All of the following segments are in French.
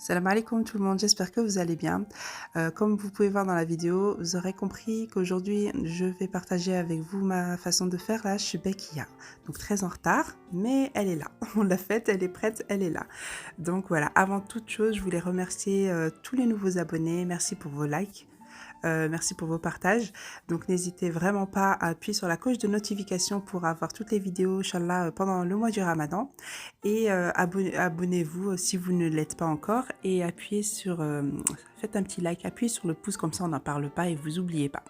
Salam alaikum tout le monde, j'espère que vous allez bien. Comme vous pouvez voir dans la vidéo, vous aurez compris qu'aujourd'hui je vais partager avec vous ma façon de faire la shbekia. Donc très en retard, mais elle est là. On l'a faite, elle est prête, elle est là. Donc voilà, avant toute chose, je voulais remercier tous les nouveaux abonnés. Merci pour vos likes. Merci pour vos partages. Donc n'hésitez vraiment pas à appuyer sur la cloche de notification pour avoir toutes les vidéos, Inch'Allah, pendant le mois du Ramadan. Et abonnez-vous si vous ne l'êtes pas encore. Et appuyez sur... faites un petit like, appuyez sur le pouce, comme ça on n'en parle pas et vous oubliez pas.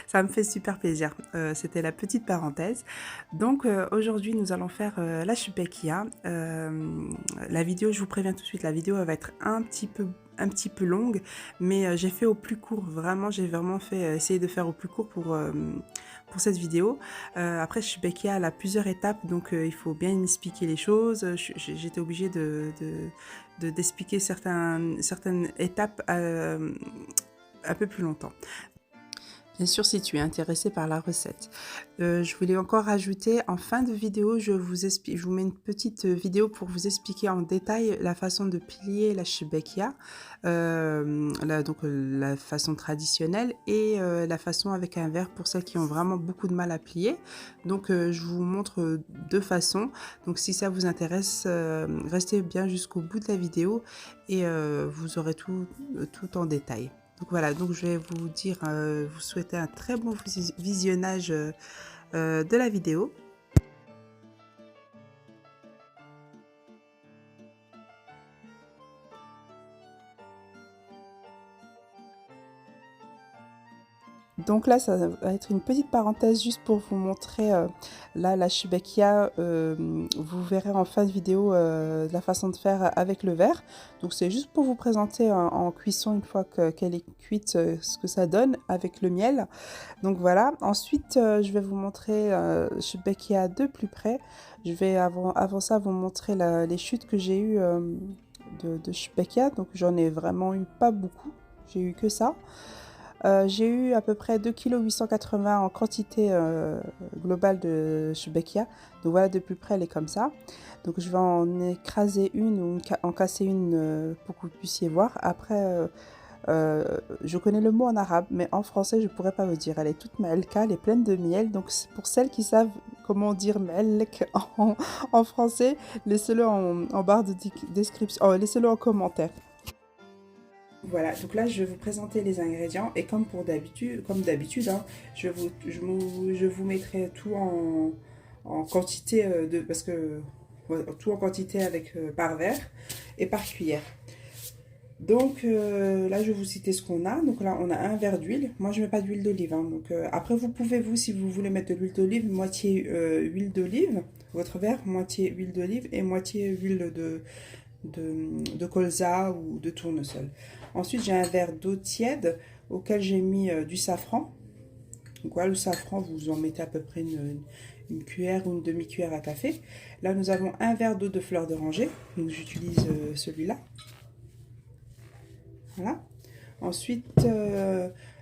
Ça me fait super plaisir. C'était la petite parenthèse. Donc aujourd'hui nous allons faire la shbekia. La vidéo, je vous préviens tout de suite, la vidéo elle va être un petit peu longue, mais j'ai fait au plus court. Vraiment, j'ai vraiment fait essayer de faire au plus court pour cette vidéo. Après, shbekia elle a plusieurs étapes, donc il faut bien expliquer les choses. J'étais obligée d'expliquer certaines étapes un peu plus longtemps. Bien sûr, si tu es intéressé par la recette. Je voulais encore rajouter, en fin de vidéo, je vous mets une petite vidéo pour vous expliquer en détail la façon de plier la shbekia, donc la façon traditionnelle et la façon avec un verre pour celles qui ont vraiment beaucoup de mal à plier. Donc je vous montre deux façons. Donc si ça vous intéresse, restez bien jusqu'au bout de la vidéo et vous aurez tout en détail. Donc voilà, donc je vais vous dire, vous souhaiter un très bon visionnage de la vidéo. Donc là, ça va être une petite parenthèse juste pour vous montrer là la shbekia. Vous verrez en fin de vidéo la façon de faire avec le verre. Donc c'est juste pour vous présenter en cuisson une fois qu'elle est cuite ce que ça donne avec le miel. Donc voilà. Ensuite, je vais vous montrer shbekia de plus près. Je vais avant ça vous montrer les chutes que j'ai eues de shbekia. Donc j'en ai vraiment eu pas beaucoup. J'ai eu que ça. J'ai eu à peu près 2,880 kg en quantité globale de shbekia. Donc voilà, de plus près, elle est comme ça. Donc je vais en écraser une ou en casser une pour que vous puissiez voir. Après, je connais le mot en arabe, mais en français, je ne pourrais pas vous dire. Elle est toute malka, elle est pleine de miel. Donc pour celles qui savent comment dire melk en français, laissez-le en barre de description, laissez-le en commentaire. Voilà, donc là je vais vous présenter les ingrédients et comme d'habitude, hein, je vous mettrai tout en quantité parce que tout en quantité avec par verre et par cuillère. Donc là je vais vous citer ce qu'on a. Donc là on a un verre d'huile. Moi je mets pas d'huile d'olive. Hein. Donc après vous pouvez si vous voulez mettre de l'huile d'olive, moitié huile d'olive, votre verre, moitié huile d'olive et moitié huile de colza ou de tournesol. Ensuite, j'ai un verre d'eau tiède auquel j'ai mis du safran. Donc voilà, le safran, vous en mettez à peu près une cuillère ou une demi-cuillère à café. Là, nous avons un verre d'eau de fleur d'oranger. Donc j'utilise celui-là. Voilà. Ensuite,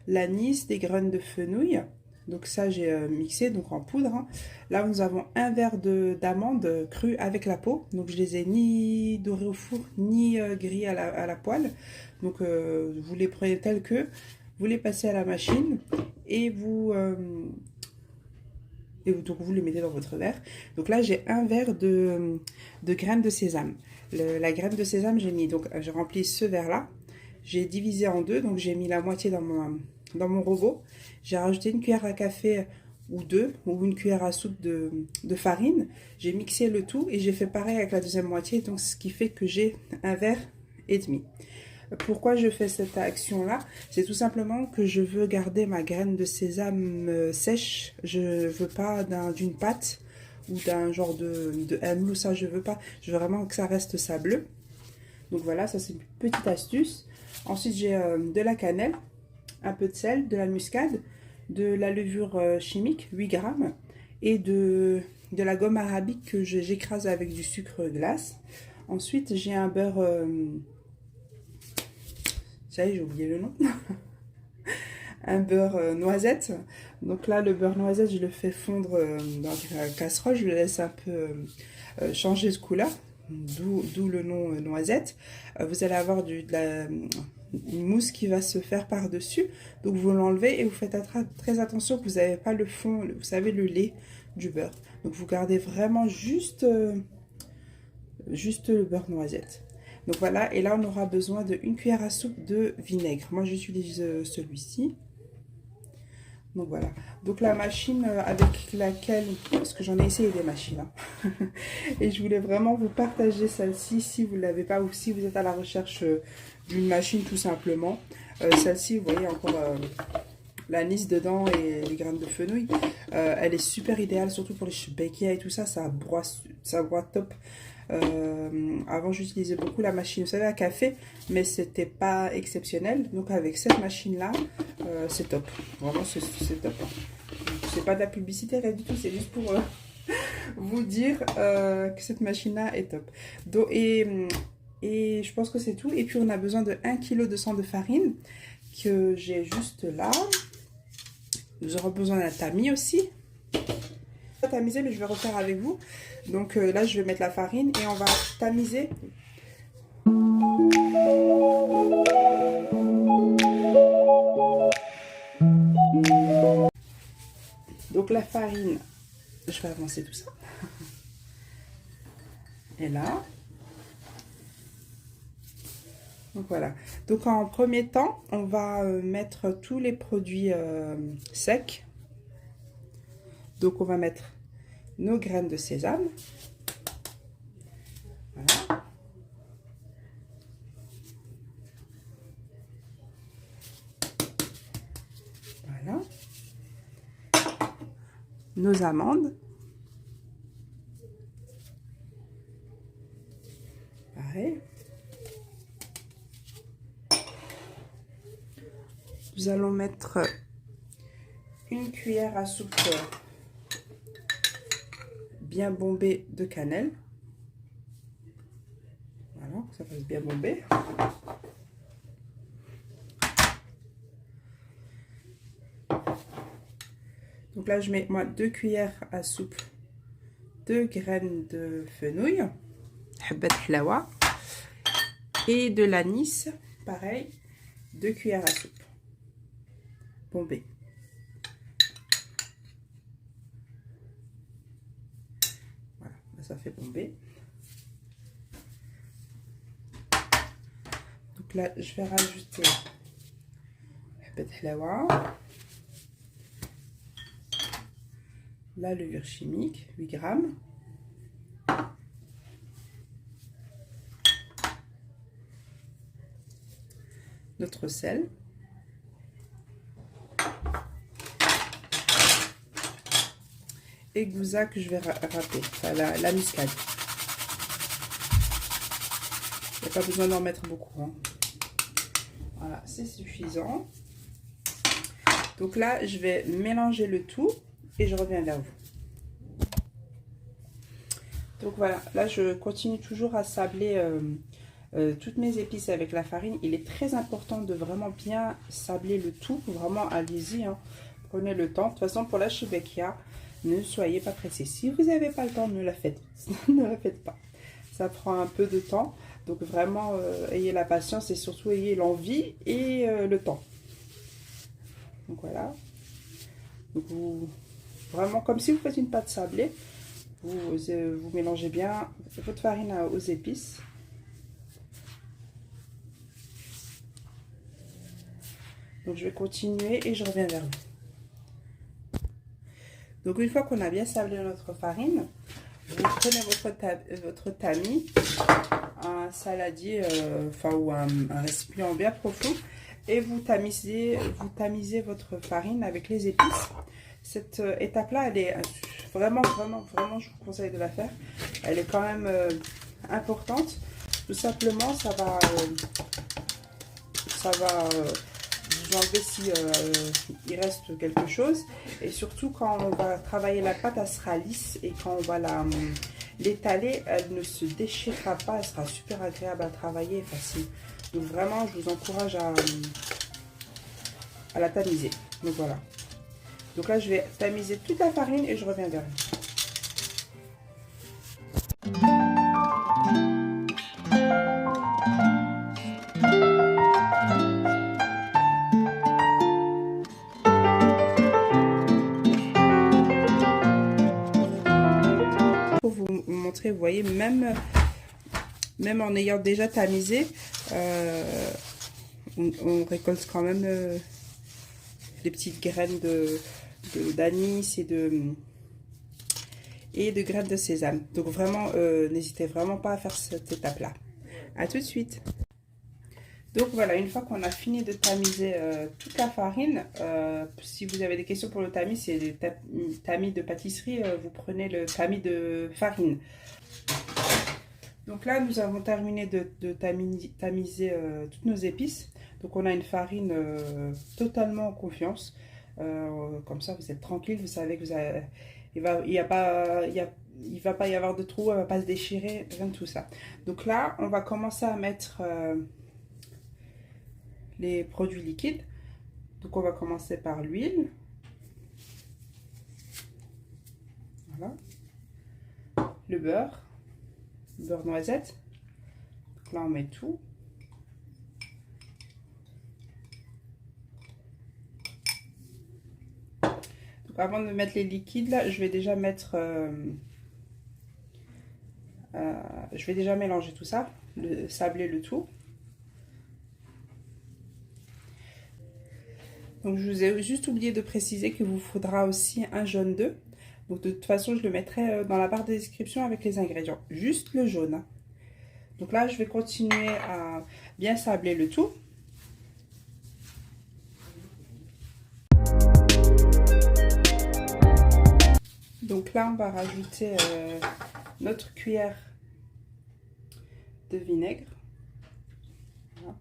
l'anis, des graines de fenouil. Donc ça, j'ai mixé donc en poudre. Hein. Là, nous avons un verre d'amandes crues avec la peau. Donc je les ai ni dorées au four, ni grillées à la poêle. Donc vous les prenez tels que, vous les passez à la machine et donc vous les mettez dans votre verre. Donc là, j'ai un verre de graines de sésame. La graine de sésame, j'ai mis, donc j'ai rempli ce verre-là. J'ai divisé en deux, donc j'ai mis la moitié dans mon robot. J'ai rajouté une cuillère à café ou deux, ou une cuillère à soupe de farine. J'ai mixé le tout et j'ai fait pareil avec la deuxième moitié, donc ce qui fait que j'ai un verre et demi. Pourquoi je fais cette action-là? C'est tout simplement que je veux garder ma graine de sésame sèche. Je ne veux pas d'une pâte ou d'un genre de mou, ça je veux pas. Je veux vraiment que ça reste sableux. Donc voilà, ça c'est une petite astuce. Ensuite, j'ai de la cannelle, un peu de sel, de la muscade, de la levure chimique, 8 grammes, et de la gomme arabique que j'écrase avec du sucre glace. Ensuite, j'ai un beurre... ça y est, j'ai oublié le nom. Un beurre noisette. Donc là, le beurre noisette, je le fais fondre dans la casserole. Je le laisse un peu changer de couleur. d'où le nom noisette. Vous allez avoir une mousse qui va se faire par-dessus. Donc vous l'enlevez et vous faites très attention que vous n'avez pas le fond, vous savez, le lait du beurre. Donc vous gardez vraiment juste le beurre noisette. Donc voilà, et là on aura besoin de 1 cuillère à soupe de vinaigre. Moi j'utilise celui-ci. Donc voilà, donc la machine avec laquelle, parce que j'en ai essayé des machines, hein. Et je voulais vraiment vous partager celle-ci si vous ne l'avez pas ou si vous êtes à la recherche d'une machine tout simplement. Celle-ci, vous voyez encore l'anis dedans et les graines de fenouil. Elle est super idéale, surtout pour les shebekiyas et tout ça, ça broie top. Avant j'utilisais beaucoup la machine, vous savez, à café, mais c'était pas exceptionnel. Donc avec cette machine là c'est top, vraiment c'est top. C'est pas de la publicité rien du tout, c'est juste pour vous dire que cette machine là est top. Donc, et je pense que c'est tout. Et puis on a besoin de 1 kg de farine que j'ai juste là. Nous aurons besoin d'un tamis aussi. Pas tamiser, mais je vais refaire avec vous. Donc là je vais mettre la farine et on va tamiser. Donc la farine, je vais avancer tout ça. Et là. Donc voilà. Donc en premier temps, on va mettre tous les produits secs. Donc on va mettre nos graines de sésame. Voilà. Voilà. Nos amandes. Pareil. Nous allons mettre 1 cuillère à soupe bien bombée de cannelle. Voilà, ça fasse bien bomber. Donc là, je mets moi 2 cuillères à soupe de graines de fenouil, habat hlawa, et de l'anis, pareil, 2 cuillères à soupe bombée. Voilà, ça fait bomber. Donc là, je vais rajouter habat hlawa, la levure chimique, 8 grammes. Notre sel. Et gouza que je vais râper, enfin la muscade. Il n'y a pas besoin d'en mettre beaucoup, hein. Voilà, c'est suffisant. Donc là, je vais mélanger le tout et je reviens vers vous. Donc voilà, là je continue toujours à sabler toutes mes épices avec la farine. Il est très important de vraiment bien sabler le tout. Vraiment, allez-y, hein. Prenez le temps. De toute façon, pour la shebekia, ne soyez pas pressés. Si vous n'avez pas le temps, ne la faites, ne la faites pas. Ça prend un peu de temps. Donc vraiment, ayez la patience et surtout ayez l'envie et le temps. Donc voilà. Donc vraiment, comme si vous faites une pâte sablée, vous mélangez bien votre farine aux épices. Donc je vais continuer et je reviens vers vous. Donc une fois qu'on a bien sablé notre farine, vous prenez votre tamis, un saladier, ou un récipient bien profond, et vous tamisez votre farine avec les épices. Cette étape-là, elle est vraiment, je vous conseille de la faire. Elle est quand même importante. Tout simplement, ça va vous enlever si il reste quelque chose. Et surtout, quand on va travailler la pâte, elle sera lisse. Et quand on va l'étaler, elle ne se déchirera pas. Elle sera super agréable à travailler et facile. Donc vraiment, je vous encourage à la tamiser. Donc voilà. Donc là, je vais tamiser toute la farine et je reviens vers vous. montrer, vous voyez, même en ayant déjà tamisé, on récolte quand même des petites graines d'anis et de graines de sésame. Donc vraiment, n'hésitez vraiment pas à faire cette étape-là. À tout de suite. Donc voilà, une fois qu'on a fini de tamiser toute la farine, si vous avez des questions pour le tamis, c'est le tamis de pâtisserie, vous prenez le tamis de farine. Donc là, nous avons terminé de tamiser toutes nos épices. Donc on a une farine totalement en confiance. Comme ça, vous êtes tranquille, vous savez que il va pas y avoir de trous, elle va pas se déchirer, rien de tout ça. Donc là, on va commencer à mettre les produits liquides. Donc on va commencer par l'huile. Voilà. Le beurre noisette. Donc là on met tout. Donc avant de mettre les liquides là, je vais déjà mettre je vais déjà mélanger tout ça, sabler le tout. Donc je vous ai juste oublié de préciser qu'il vous faudra aussi un jaune d'œuf. Donc de toute façon je le mettrai dans la barre de description avec les ingrédients. Juste le jaune. Donc là je vais continuer à bien sabler le tout. Donc là on va rajouter notre cuillère de vinaigre. Voilà.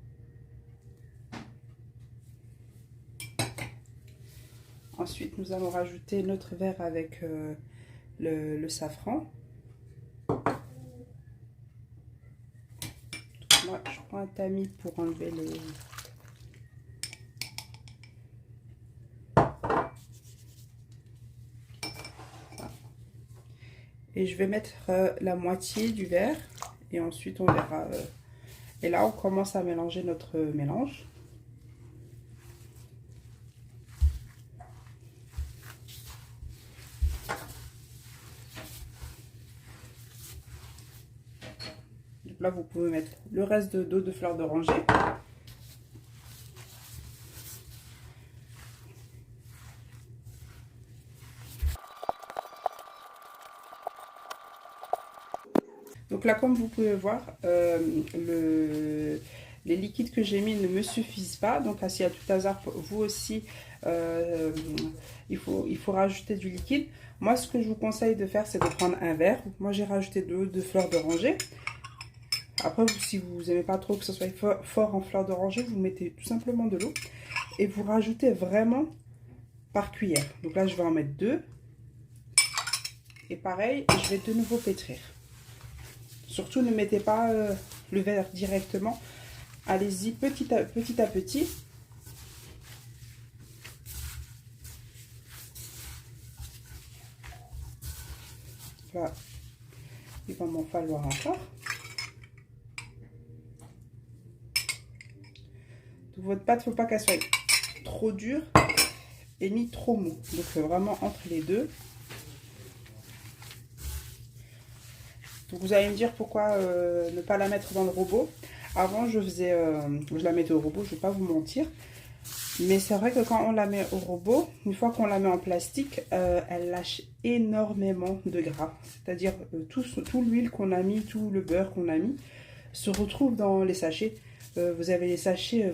Ensuite, nous allons rajouter notre verre avec le safran. Donc, moi, je prends un tamis pour enlever les... Voilà. Et je vais mettre la moitié du verre et ensuite on verra. Et là, on commence à mélanger notre mélange. Là, vous pouvez mettre le reste d'eau de fleur d'oranger. Donc là, comme vous pouvez voir, les liquides que j'ai mis ne me suffisent pas. Donc si à tout hasard, vous aussi, il faut rajouter du liquide. Moi, ce que je vous conseille de faire, c'est de prendre un verre. Moi, j'ai rajouté de l'eau de fleur d'oranger. Après, si vous n'aimez pas trop que ce soit fort en fleur d'oranger, vous mettez tout simplement de l'eau. Et vous rajoutez vraiment par cuillère. Donc là, je vais en mettre 2. Et pareil, je vais de nouveau pétrir. Surtout, ne mettez pas le verre directement. Allez-y petit à petit. Là, il va m'en falloir encore. Donc, votre pâte, il ne faut pas qu'elle soit trop dure et ni trop mou. Donc, vraiment entre les deux. Donc vous allez me dire pourquoi ne pas la mettre dans le robot. Avant je la mettais au robot, je ne vais pas vous mentir. Mais c'est vrai que quand on la met au robot, une fois qu'on la met en plastique, elle lâche énormément de gras. C'est-à-dire tout l'huile qu'on a mis, tout le beurre qu'on a mis, se retrouve dans les sachets. Vous avez les sachets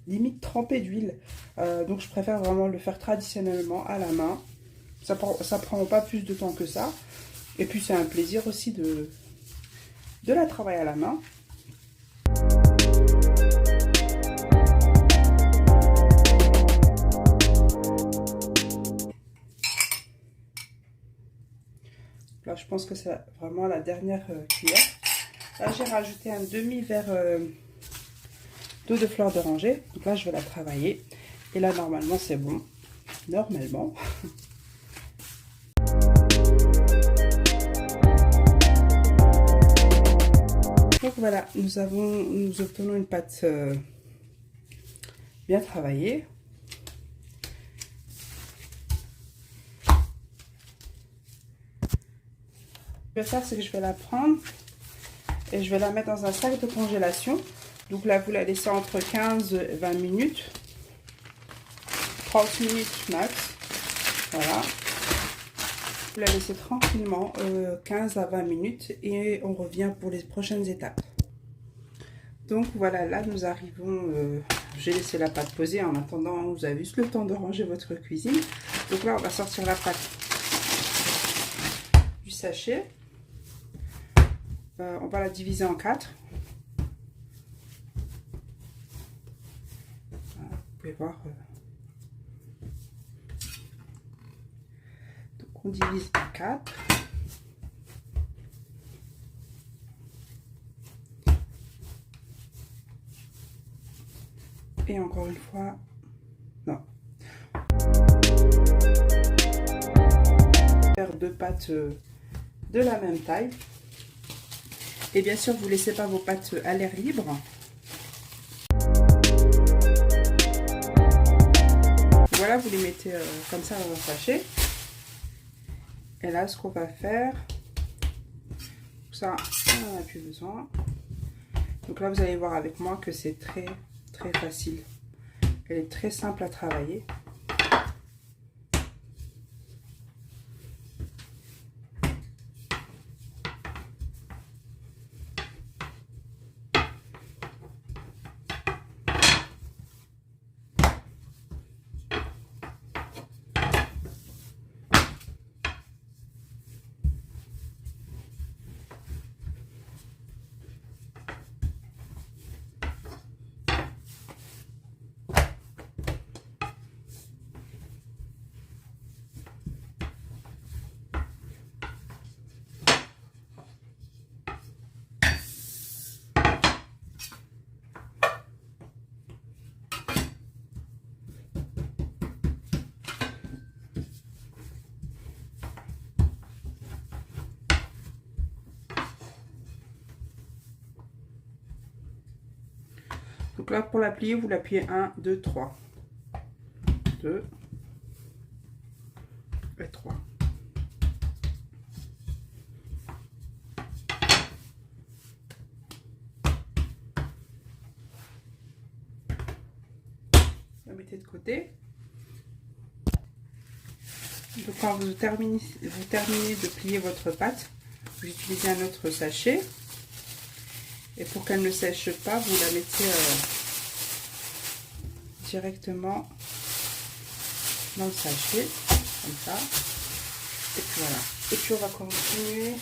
limite trempés d'huile. Donc je préfère vraiment le faire traditionnellement à la main. Ça prend pas plus de temps que ça. Et puis c'est un plaisir aussi de la travailler à la main. Là je pense que c'est vraiment la dernière cuillère. Là j'ai rajouté un demi-verre d'eau de fleur d'oranger. Donc là je vais la travailler. Et là normalement c'est bon. Normalement. Donc voilà, nous obtenons une pâte bien travaillée. que je vais faire, c'est que je vais la prendre et je vais la mettre dans un sac de congélation. Donc là, vous la laissez entre 15 et 20 minutes. 30 minutes max. Voilà. Vous la laissez tranquillement 15 à 20 minutes et on revient pour les prochaines étapes. Donc voilà, là nous arrivons, j'ai laissé la pâte poser en attendant, vous avez juste le temps de ranger votre cuisine. Donc là on va sortir la pâte du sachet. On va la diviser en 4. Voilà, vous pouvez voir. Donc on divise en 4. Et encore une fois, non. Faire 2 pâtes de la même taille. Et bien sûr, vous ne laissez pas vos pâtes à l'air libre. Voilà, vous les mettez comme ça dans un sachet. Et là, ce qu'on va faire, ça, on n'en a plus besoin. Donc là, vous allez voir avec moi que c'est très facile. Elle est très simple à travailler. Donc là, pour la plier, vous la pliez 1, 2, 3. 2 et 3. La mettez de côté. Donc quand vous terminez de plier votre pâte, vous utilisez un autre sachet. Et pour qu'elle ne sèche pas, vous la mettez directement dans le sachet, comme ça. Et puis voilà. Et puis on va continuer.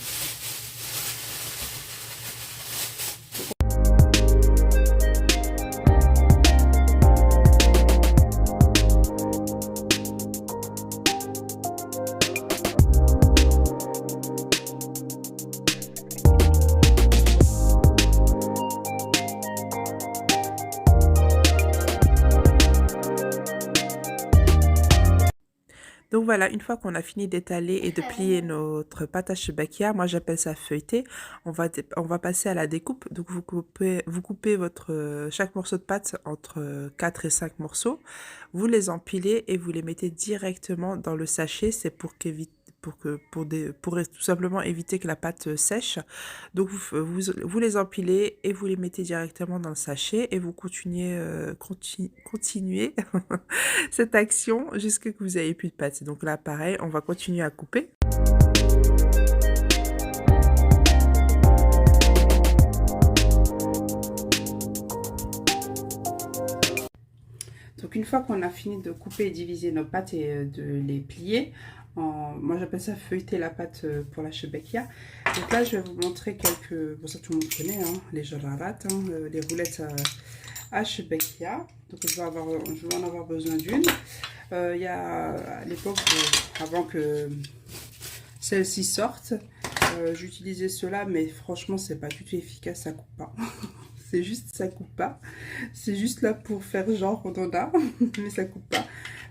Donc voilà, une fois qu'on a fini d'étaler et de plier notre pâte à chebakya, moi j'appelle ça feuilleté, on va passer à la découpe. Donc vous coupez chaque morceau de pâte entre 4 et 5 morceaux, vous les empilez et vous les mettez directement dans le sachet, c'est pour tout simplement éviter que la pâte sèche. Donc vous les empilez et vous les mettez directement dans le sachet et vous continuez cette action jusqu'à ce que vous n'ayez plus de pâte. Donc là pareil, on va continuer à couper. Donc une fois qu'on a fini de couper et diviser nos pâtes et de les plier, moi j'appelle ça feuilleter la pâte pour la chebakya. Donc là je vais vous montrer quelques, bon ça tout le monde connaît, hein, les jararat, les roulettes à chebakya. Donc je vais en avoir besoin d'une. Il y a à l'époque, avant que celle-ci sorte, j'utilisais cela, mais franchement c'est pas du tout efficace, ça coupe pas. C'est juste, ça coupe pas. C'est juste là pour faire genre on en a, mais ça coupe pas.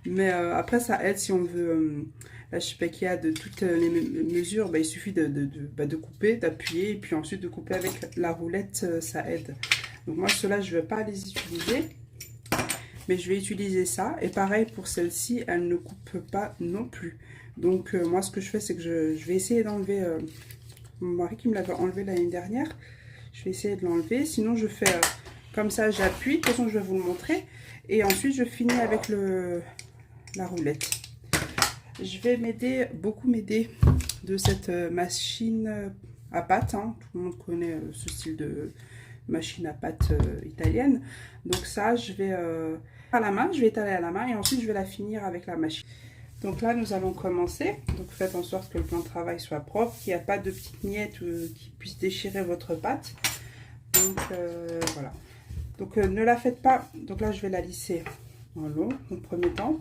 Mais après, ça aide si on veut la chebakya de toutes les mesures. Bah, il suffit de couper, d'appuyer et puis ensuite de couper avec la roulette, ça aide. Donc moi, ceux-là, je ne vais pas les utiliser. Mais je vais utiliser ça. Et pareil pour celle-ci, elle ne coupe pas non plus. Donc moi, ce que je fais, c'est que je vais essayer d'enlever mon mari qui me l'avait enlevé l'année dernière. Je vais essayer de l'enlever. Sinon, je fais comme ça, j'appuie. De toute façon, je vais vous le montrer. Et ensuite, je finis avec la roulette. Je vais beaucoup m'aider de cette machine à pâte. Hein. Tout le monde connaît ce style de machine à pâte italienne. Donc ça, je vais à la main, je vais étaler à la main et ensuite je vais la finir avec la machine. Donc là, nous allons commencer. Donc faites en sorte que le plan de travail soit propre, qu'il n'y a pas de petites miettes qui puissent déchirer votre pâte. Donc voilà. Donc ne la faites pas. Donc là, je vais la lisser en long en premier temps.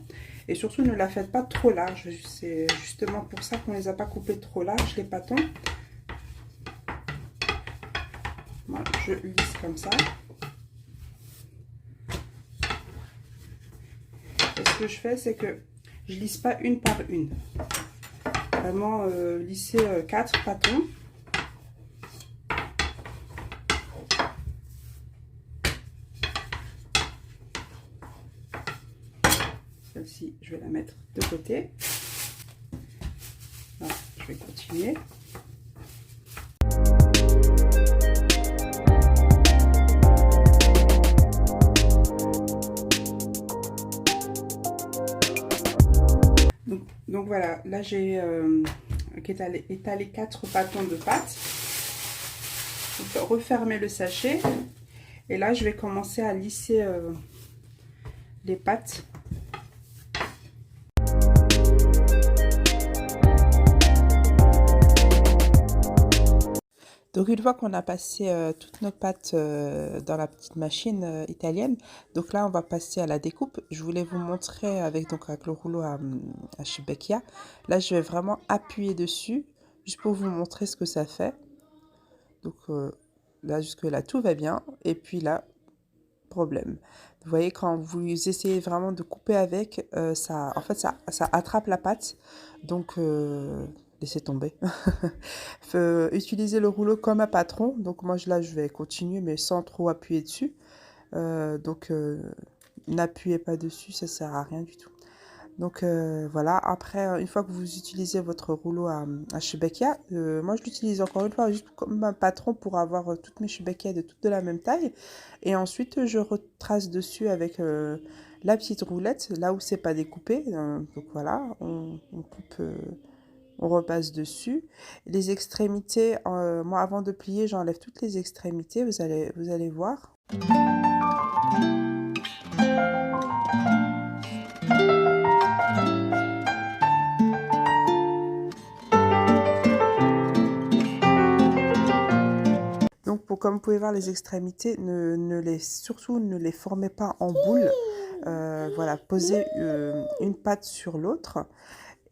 Et surtout, ne la faites pas trop large. C'est justement pour ça qu'on ne les a pas coupés trop larges, les pâtons. Moi, je lisse comme ça. Et ce que je fais, c'est que je lisse pas une par une. Vraiment lisser 4 pâtons. Celle-ci, je vais la mettre de côté. Alors, je vais continuer. Donc voilà, là j'ai étalé 4 pâtons de pâte. Donc, refermer le sachet. Et là, je vais commencer à lisser les pâtes. Donc une fois qu'on a passé toutes nos pâtes dans la petite machine italienne, donc là on va passer à la découpe. Je voulais vous montrer avec le rouleau à Shebekkia. Là je vais vraiment appuyer dessus, juste pour vous montrer ce que ça fait. Donc là jusque là tout va bien, et puis là, problème. Vous voyez, quand vous essayez vraiment de couper avec, ça attrape la pâte, donc laissez tomber. Utiliser le rouleau comme un patron. Donc moi là je vais continuer mais sans trop appuyer dessus. N'appuyez pas dessus, ça sert à rien du tout. Donc voilà, après une fois que vous utilisez votre rouleau à Shebekkia, moi je l'utilise encore une fois juste comme un patron pour avoir toutes mes Shebekkia de toutes de la même taille. Et ensuite je retrace dessus avec la petite roulette, là où c'est pas découpé. Donc voilà, on coupe... on repasse dessus. Les extrémités, moi avant de plier, j'enlève toutes les extrémités, vous allez voir. Donc comme vous pouvez voir, les extrémités, surtout ne les formez pas en boule. Voilà, posez une patte sur l'autre.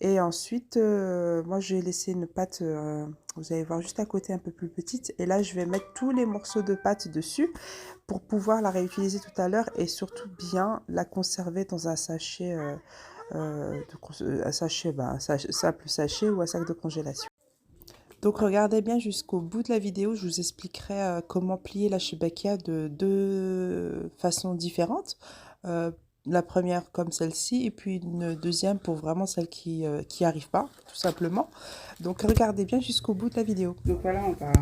Et ensuite, moi, je vais laisser une pâte, vous allez voir, juste à côté un peu plus petite. Et là, je vais mettre tous les morceaux de pâte dessus pour pouvoir la réutiliser tout à l'heure et surtout bien la conserver dans un sachet, simple sachet ou un sac de congélation. Donc, regardez bien jusqu'au bout de la vidéo. Je vous expliquerai comment plier la Shebekkia de 2 façons différentes. La première comme celle-ci et puis une deuxième pour vraiment celle qui arrive pas, tout simplement. Donc regardez bien jusqu'au bout de la vidéo. Donc voilà, on va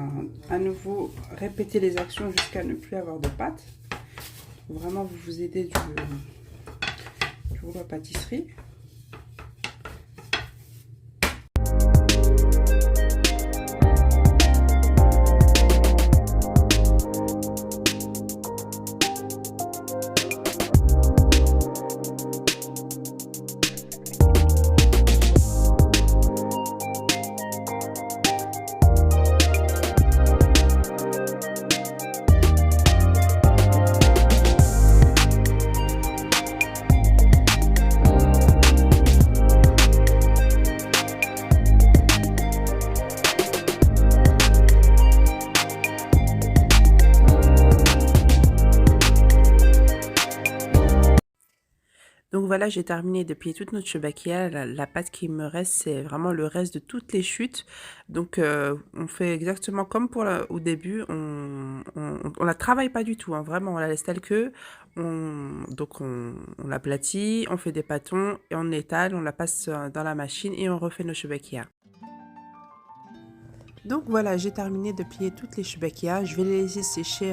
à nouveau répéter les actions jusqu'à ne plus avoir de pâte. Vraiment vous aider du rouleau à pâtisserie. Donc voilà, j'ai terminé de plier toute notre Shebekkia. La pâte qui me reste, c'est vraiment le reste de toutes les chutes. Donc on fait exactement comme au début. On la travaille pas du tout, hein, vraiment, on la laisse telle que. On l'aplatit, on fait des pâtons et on étale, on la passe dans la machine et on refait nos Shebekkia. Donc voilà, j'ai terminé de plier toutes les choubakias. Je vais les laisser sécher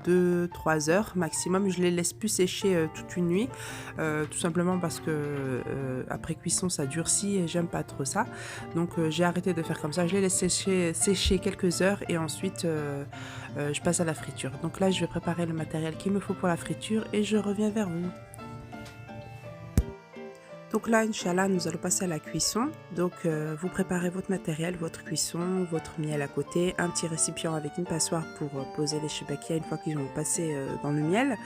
2-3 heures maximum. Je les laisse plus sécher toute une nuit, tout simplement parce que après cuisson ça durcit et j'aime pas trop ça. Donc j'ai arrêté de faire comme ça. Je les laisse sécher quelques heures et ensuite je passe à la friture. Donc là je vais préparer le matériel qu'il me faut pour la friture et je reviens vers vous. Donc là, Inch'Allah, nous allons passer à la cuisson. Donc vous préparez votre matériel, votre cuisson, votre miel à côté, un petit récipient avec une passoire pour poser les choubakias une fois qu'ils ont passé dans le miel.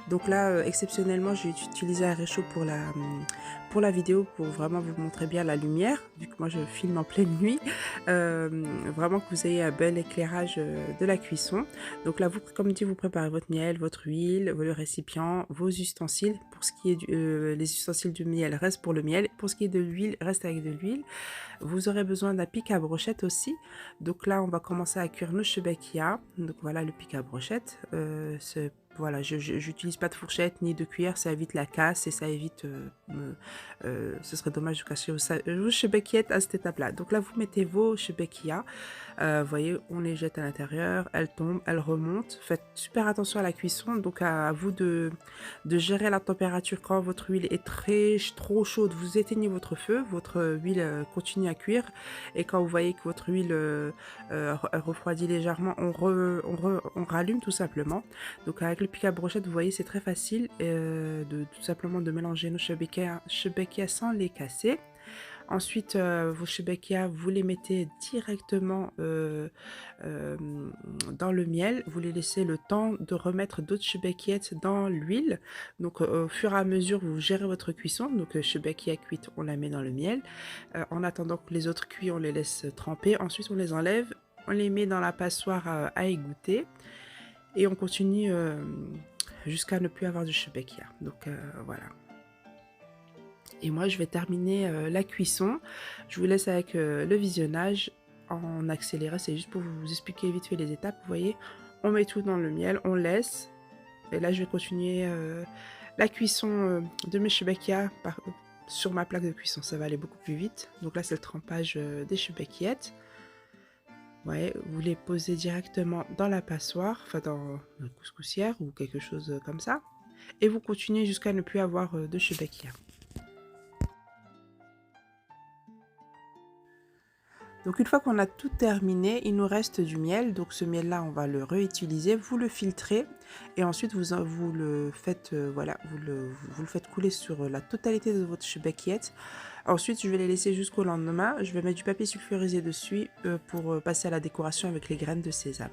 Donc là, exceptionnellement, j'ai utilisé un réchaud pour la vidéo pour vraiment vous montrer bien la lumière, vu que moi je filme en pleine nuit. Vraiment que vous ayez un bel éclairage de la cuisson. Donc là, vous, comme dit, vous préparez votre miel, votre huile, le récipient, vos ustensiles. Pour ce qui est les ustensiles du miel, reste pour le miel. Pour ce qui est de l'huile, reste avec de l'huile. Vous aurez besoin d'un pic à brochette aussi. Donc là, on va commencer à cuire nos choubakias. Donc voilà le pic à brochette. Voilà, je n'utilise pas de fourchette ni de cuillère, ça évite la casse et ça évite, ce serait dommage de casser vos choubakias à cette étape-là. Donc là, vous mettez vos choubakias, vous voyez, on les jette à l'intérieur, elles tombent, elles remontent. Faites super attention à la cuisson, donc à vous de gérer la température. Quand votre huile est trop chaude, vous éteignez votre feu, votre huile continue à cuire. Et quand vous voyez que votre huile refroidit légèrement, on rallume tout simplement. Donc avec le pic à brochette, vous voyez, c'est très facile tout simplement de mélanger nos choubakias sans les casser. Ensuite, vos choubakias, vous les mettez directement dans le miel. Vous les laissez le temps de remettre d'autres choubakias dans l'huile. Donc, au fur et à mesure, vous gérez votre cuisson. Donc, choubakia cuite, on la met dans le miel. En attendant que les autres cuits, on les laisse tremper. Ensuite, on les enlève. On les met dans la passoire à égoutter. Et on continue jusqu'à ne plus avoir de choubakia. Donc, voilà. Et moi, je vais terminer la cuisson. Je vous laisse avec le visionnage en accéléré. C'est juste pour vous expliquer vite fait les étapes. Vous voyez, on met tout dans le miel, on laisse. Et là, je vais continuer la cuisson de mes choubakias sur ma plaque de cuisson. Ça va aller beaucoup plus vite. Donc là, c'est le trempage des choubakias. Ouais, vous les posez directement dans la passoire, enfin dans la couscoussière ou quelque chose comme ça. Et vous continuez jusqu'à ne plus avoir de choubakias. Donc une fois qu'on a tout terminé, il nous reste du miel. Donc ce miel-là, on va le réutiliser. Vous le filtrez et ensuite vous le faites, voilà, vous le faites couler sur la totalité de votre choubakias. Ensuite, je vais les laisser jusqu'au lendemain. Je vais mettre du papier sulfurisé dessus pour passer à la décoration avec les graines de sésame.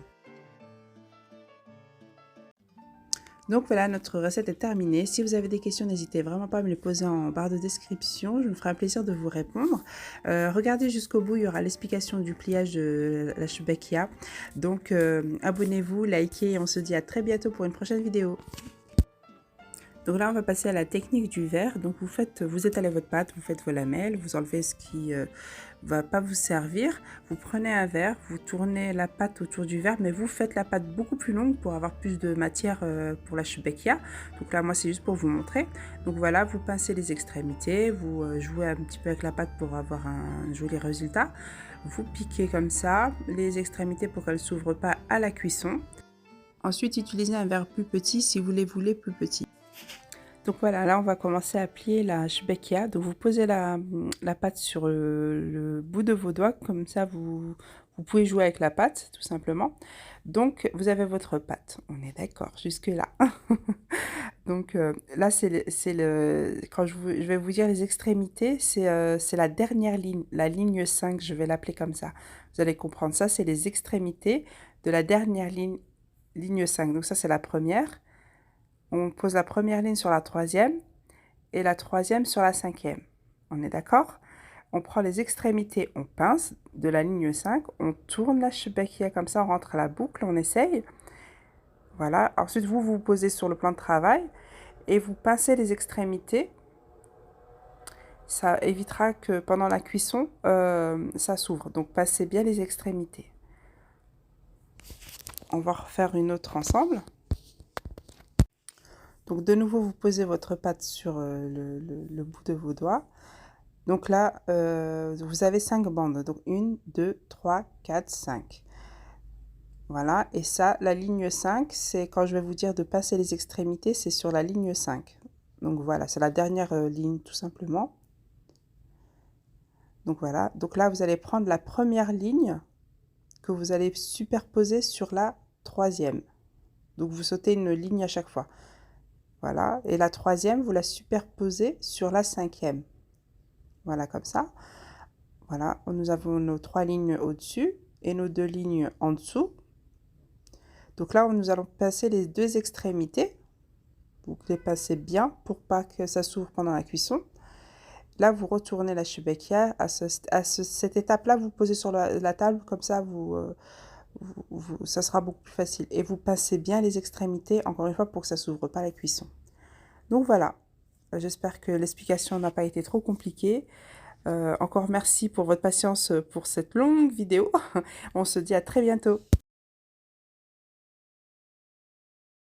Donc voilà, notre recette est terminée. Si vous avez des questions, n'hésitez vraiment pas à me les poser en barre de description. Je me ferai un plaisir de vous répondre. Regardez jusqu'au bout, il y aura l'explication du pliage de la choubakia. Donc abonnez-vous, likez et on se dit à très bientôt pour une prochaine vidéo. Donc là, on va passer à la technique du verre. Donc vous étalez votre pâte, vous faites vos lamelles, vous enlevez ce qui va pas vous servir. Vous prenez un verre, vous tournez la pâte autour du verre, mais vous faites la pâte beaucoup plus longue pour avoir plus de matière pour la choubakia. Donc là, moi, c'est juste pour vous montrer. Donc voilà, vous pincez les extrémités, vous jouez un petit peu avec la pâte pour avoir un joli résultat. Vous piquez comme ça les extrémités pour qu'elles ne s'ouvrent pas à la cuisson. Ensuite, utilisez un verre plus petit si vous les voulez plus petits. Donc voilà, là on va commencer à plier la choubakia. Donc vous posez la pâte sur le bout de vos doigts, comme ça vous pouvez jouer avec la pâte tout simplement. Donc vous avez votre pâte, on est d'accord jusque là. Donc là quand je vais vous dire les extrémités, c'est la dernière ligne, la ligne 5, je vais l'appeler comme ça. Vous allez comprendre, ça c'est les extrémités de la dernière ligne 5. Donc ça c'est la première. On pose la première ligne sur la troisième et la troisième sur la cinquième. On est d'accord? On prend les extrémités, on pince de la ligne 5, on tourne la choubakia comme ça, on rentre à la boucle, on essaye. Voilà. Ensuite, vous posez sur le plan de travail et vous pincez les extrémités. Ça évitera que pendant la cuisson, ça s'ouvre. Donc, passez bien les extrémités. On va refaire une autre ensemble. Donc de nouveau, vous posez votre pâte sur le bout de vos doigts. Donc là, vous avez 5 bandes. Donc 1, 2, 3, 4, 5. Voilà, et ça, la ligne 5, c'est quand je vais vous dire de passer les extrémités, c'est sur la ligne 5. Donc voilà, c'est la dernière ligne tout simplement. Donc voilà, donc là vous allez prendre la première ligne que vous allez superposer sur la troisième. Donc vous sautez une ligne à chaque fois. Voilà, et la troisième, vous la superposez sur la cinquième. Voilà, comme ça. Voilà, nous avons nos 3 lignes au-dessus et nos 2 lignes en dessous. Donc là, nous allons passer les 2 extrémités. Vous les passez bien pour pas que ça s'ouvre pendant la cuisson. Là, vous retournez la Shebekya. Cette étape-là, vous posez sur la table, comme ça, ça sera beaucoup plus facile. Et vous passez bien les extrémités, encore une fois, pour que ça ne s'ouvre pas la cuisson. Donc voilà, j'espère que l'explication n'a pas été trop compliquée. Encore merci pour votre patience pour cette longue vidéo. On se dit à très bientôt.